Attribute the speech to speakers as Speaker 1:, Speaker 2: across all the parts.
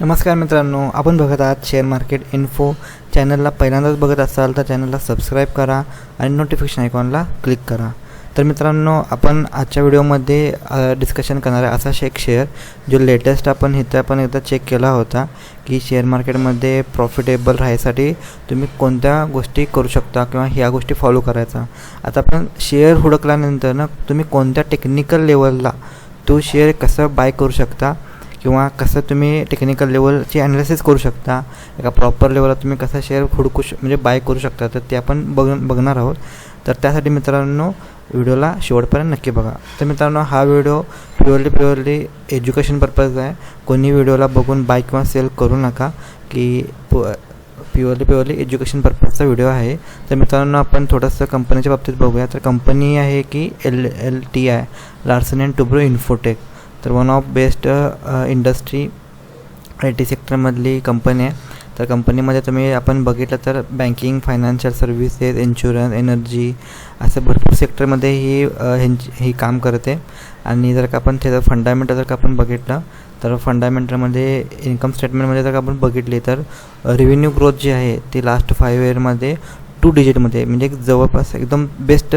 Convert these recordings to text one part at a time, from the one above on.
Speaker 1: नमस्कार मित्रांनो, आपण बघत आहात शेअर मार्केट इन्फो चॅनलला. पहिल्यांदाच बघत असाल तर चॅनलला सबस्क्राईब करा आणि नोटिफिकेशन आयकॉनला क्लिक करा. तर मित्रांनो, आपण आजच्या व्हिडिओमध्ये डिस्कशन करणार आहे असा एक शेअर जो लेटेस्ट आपण एकदा चेक केला होता की शेअर मार्केटमध्ये प्रॉफिटेबल राहायसाठी तुम्ही कोणत्या गोष्टी करू शकता किंवा ह्या गोष्टी फॉलो करायचा. आता आपण शेअर हुडकल्यानंतर ना तुम्ही कोणत्या टेक्निकल लेवलला तो शेअर कसं बाय करू शकता किंवा कसं तुम्ही टेक्निकल लेवलची ॲनालिसिस करू शकता, एका प्रॉपर लेवलला तुम्ही कसा शेअर म्हणजे बाय करू शकता, तर ते आपण बघणार आहोत. तर त्यासाठी मित्रांनो व्हिडिओला शेवटपर्यंत नक्की बघा. तर मित्रांनो, हा व्हिडिओ प्युअरली एज्युकेशन पर्पज आहे. कोणी व्हिडिओला बघून बाय किंवा सेल करू नका, की प्युअरली एज्युकेशन पर्पजचा व्हिडिओ आहे. तर मित्रांनो, आपण थोडंसं कंपनीच्या बाबतीत बघूया. तर कंपनी आहे की LTI, Larsen and Toubro Infotech. तर one of best industry IT सेक्टरमधली कंपनी आहे. तर कंपनीमध्ये आपण बघितलं तर banking, financial services, insurance, energy असं भरपूर सेक्टरमध्ये ही काम करते. आणि जर का आपण त्याचं फंडामेंटल आपण बघितलं तर फंडामेंटलमध्ये इन्कम स्टेटमेंटमध्ये जर का आपण बघितली तर रेव्हेन्यू ग्रोथ जी आहे ती लास्ट 5 इयरमध्ये 2 डिजिटमध्ये, म्हणजे जवळपास एकदम बेस्ट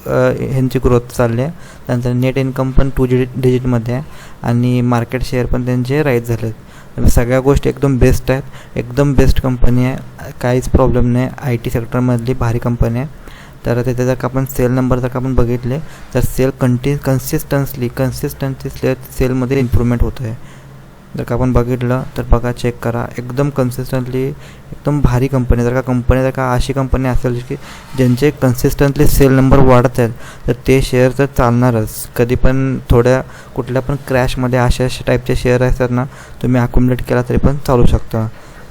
Speaker 1: ह्यांची ग्रोथ चालली आहे. त्यानंतर नेट इन्कम पण 2 डिजिटमध्ये आहे आणि मार्केट शेअर पण त्यांचे राईज झाले आहेत. सगळ्या गोष्टी एकदम बेस्ट आहेत. एकदम बेस्ट कंपनी आहे, काहीच प्रॉब्लेम नाही. IT सेक्टरमधली भारी कंपनी आहे. तर तिथे जर का आपण सेल नंबर जर का आपण बघितले तर सेल कन्सिस्टन्सी सेलमध्ये इम्प्रूव्हमेंट होत आहे. जर का आपण बघितलं तर बघा, चेक करा, एकदम कन्सिस्टंटली एकदम भारी कंपनी. जर का अशी कंपनी असेल की ज्यांचे कन्सिस्टंटली सेल नंबर वाढत आहेत तर ते शेअर तर चालणारच. कधी पण कुठल्या पण क्रॅशमध्ये अशा टाईपचे शेअर असतात ना, तुम्ही अक्युमुलेट केला तरी पण चालू शकता.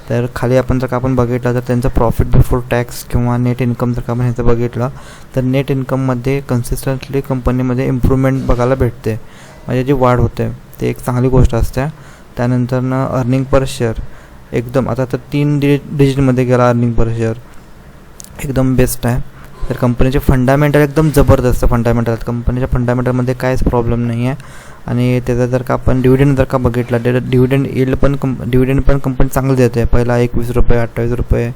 Speaker 1: तर खाली जर का आपण बघितलं तर त्यांचं प्रॉफिट बिफोर टॅक्स किंवा नेट इन्कम जर का आपण ह्याचं बघितलं तर नेट इन्कममध्ये कन्सिस्टंटली कंपनीमध्ये इम्प्रूव्हमेंट बघायला भेटते, म्हणजे जी वाढ होते ते एक चांगली गोष्ट असते. त्यानंतर अर्निंग पर शेअर एकदम आता तर 3 डिजिटमध्ये गेला अर्निंग पर शेअर, एकदम बेस्ट आहे. तर कंपनीचे फंडामेंटल एकदम जबरदस्त फंडामेंटल, कंपनीच्या फंडामेंटलमध्ये काहीच प्रॉब्लेम नाही आहे. आणि त्याचा जर का आपण डिव्हिडंड जर का बघितला, डिव्हिडंड येईल पण कंपनी चांगली देते. पहिला 21 रुपये, 28 रुपये,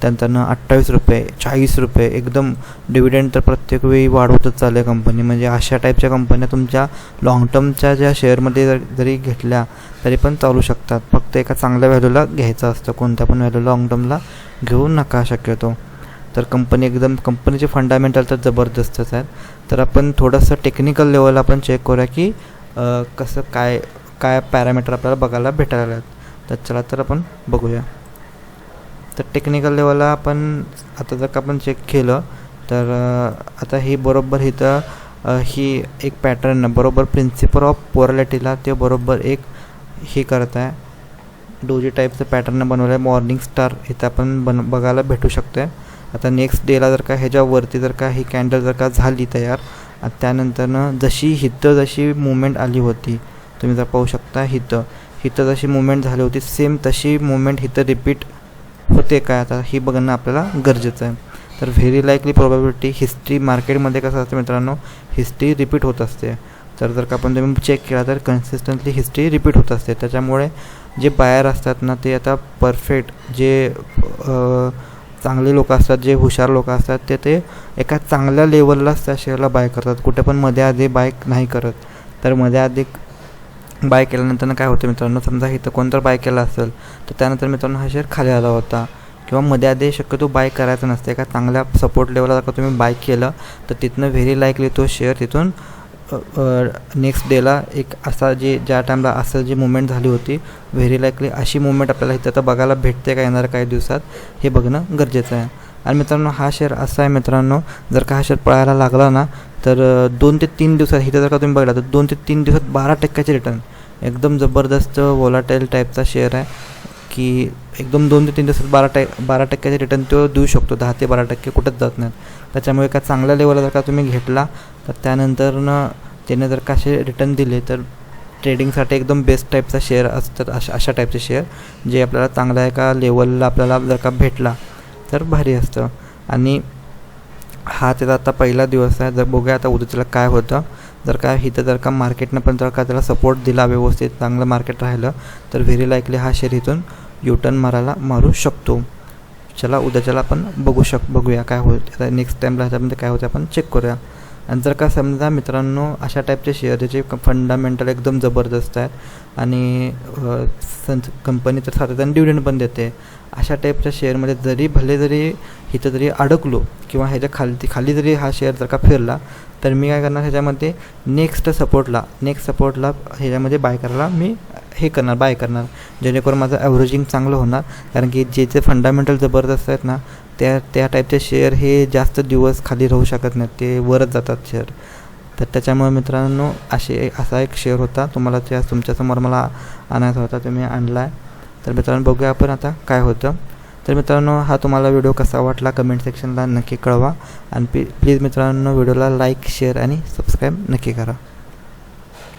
Speaker 1: त्यानंतर 28 रुपये, 40 रुपये, एकदम डिव्हिडंड तर प्रत्येक वेळी वाढवतच चालले कंपनी. म्हणजे अशा टाईपच्या कंपन्या तुमच्या लाँग टर्मच्या ज्या शेअरमध्ये जरी घेतल्या तरी पण चालू शकतात. फक्त एका चांगल्या व्हॅल्यूला घ्यायचं असतं, कोणत्या पण व्हॅल्यूला लाँग टर्मला घेऊ नका शक्यतो. तर कंपनीचे फंडामेंटल तर जबरदस्तच आहेत. तर आपण थोडंसं टेक्निकल लेवल आपण चेक करूया की कसं काय पॅरामीटर आपल्याला बघायला भेटायला आहेत. तर चला तर आपण बघूया. तर टेक्निकल लेवलला आपण आता जर का आपण चेक केलं तर आता ही बरोबर इथं ही एक पॅटर्न बरोबर प्रिन्सिपल ऑफ पोलॅरिटीला ते बरोबर एक हे करत आहे. डोजी टाईपचं पॅटर्न बनवलं आहे. मॉर्निंग स्टार इथं आपण बघायला भेटू शकते. आता नेक्स्ट डेला जर का ह्याच्यावरती जर का ही कॅन्डल जर का झाली तयार, त्यानंतरनं जशी मुवमेंट आली होती, तुम्ही जर पाहू शकता हिथं जशी मुवमेंट झाली होती सेम तशी मुवमेंट हिथं रिपीट होते काय, आता ही बघणं आपल्याला गरजेचं आहे. तर व्हेरी लाईकली प्रोबॅबिलिटी हिस्ट्री मार्केटमध्ये कसं असतं मित्रांनो, हिस्ट्री रिपीट होत असते. तर जर का आपण तुम्ही चेक केला तर कन्सिस्टंटली हिस्ट्री रिपीट होत असते. त्याच्यामुळे जे बायर असतात ना ते आता परफेक्ट जे चांगले लोक असतात, जे हुशार लोक असतात ते एका चांगल्या लेवललाच त्या शेअरला बाय करतात, कुठे पण मध्ये आधी बाय नाही करत. तर मध्ये आधी बाय केल्यानंतर काय होतं मित्रांनो, समजा इथं कोणतं बाय केला असेल तर त्यानंतर मित्रांनो हा शेअर खाली आला होता किंवा मध्ये आधी शक्यतो बाय करायचं नसते. एका चांगल्या सपोर्ट लेवलला जर का तुम्ही बाय केलं तर तिथनं व्हेरी लाईकली तो शेअर तिथून नेक्स्ट डेला एक ज्या टाईमला असं जी मुवमेंट झाली होती, व्हेरी लाईकली अशी मुवमेंट आपल्याला इथं तर बघायला भेटते का येणाऱ्या काही दिवसात, हे बघणं गरजेचं आहे. आणि मित्रांनो, हा शेअर असा आहे मित्रांनो, जर का हा शेअर पळायला लागला ना तर 2 ते 3 दिवसात इथं जर का तुम्ही बघितला तर 2 ते 3 दिवसात 12% रिटर्न, एकदम जबरदस्त वोलाटाईल टाईपचा शेअर आहे की एकदम 2 ते 3 दिवसात 12% रिटर्न तो देऊ शकतो. 10 ते 12% कुठंच जात नाहीत. त्याच्यामुळे एका चांगल्या लेवलला जर का तुम्ही घेतला तर त्यानंतरनं त्याने जर का असे रिटर्न दिले तर ट्रेडिंगसाठी एकदम बेस्ट टाईपचा शेअर असतात. अशा टाईपचे शेअर जे आपल्याला चांगल्या एका लेवलला आपल्याला जर का भेटला तर भारी असतं. आणि हा त्याचा आता पहिला दिवस आहे. जर बघूया आता उद्याला काय होतं. जर का मार्केटनं पण जर का त्याला सपोर्ट दिला, व्यवस्थित चांगलं मार्केट राहिलं, तर व्हेरी लाईकली हा शेअर इथून युटर्न मारू शकतो. चला उद्याच्याला आपण बघूया काय होतं. आता नेक्स्ट टाईमला ह्याच्यामध्ये काय होतं आपण चेक करूया. आणि जर का समजा मित्रांनो अशा टाईपचे शेअर ज्याचे फंडामेंटल एकदम जबरदस्त आहेत आणि कंपनी तर सातत्याने डिव्हिडंड पण देते, अशा टाईपच्या शेअरमध्ये जरी इथं जरी अडकलो किंवा ह्याच्या खाली जरी हा शेअर जर का फिरला, तर मी काय करणार, ह्याच्यामध्ये नेक्स्ट सपोर्टला ह्याच्यामध्ये बाय करणार, जेणेकरून माझं ॲव्हरेजिंग चांगलं होणार. कारण की जे फंडामेंटल जबरदस्त आहेत ना, त्या टाईपचे शेअर हे जास्त दिवस खाली राहू शकत नाहीत, ते वरच जातात शेअर. तर त्याच्यामुळे मित्रांनो असा एक शेअर होता, तुमच्यासमोर मला आणायचा होता, तुम्ही आणला आहे. तर मित्रांनो बघूया आपण आता काय होतं. तर मित्रांनो हा तुम्हाला व्हिडिओ कसा वाटला कमेंट सेक्शनला नक्की कळवा. आणि प्लीज मित्रांनो व्हिडिओला लाईक, शेअर आणि सबस्क्राईब नक्की करा.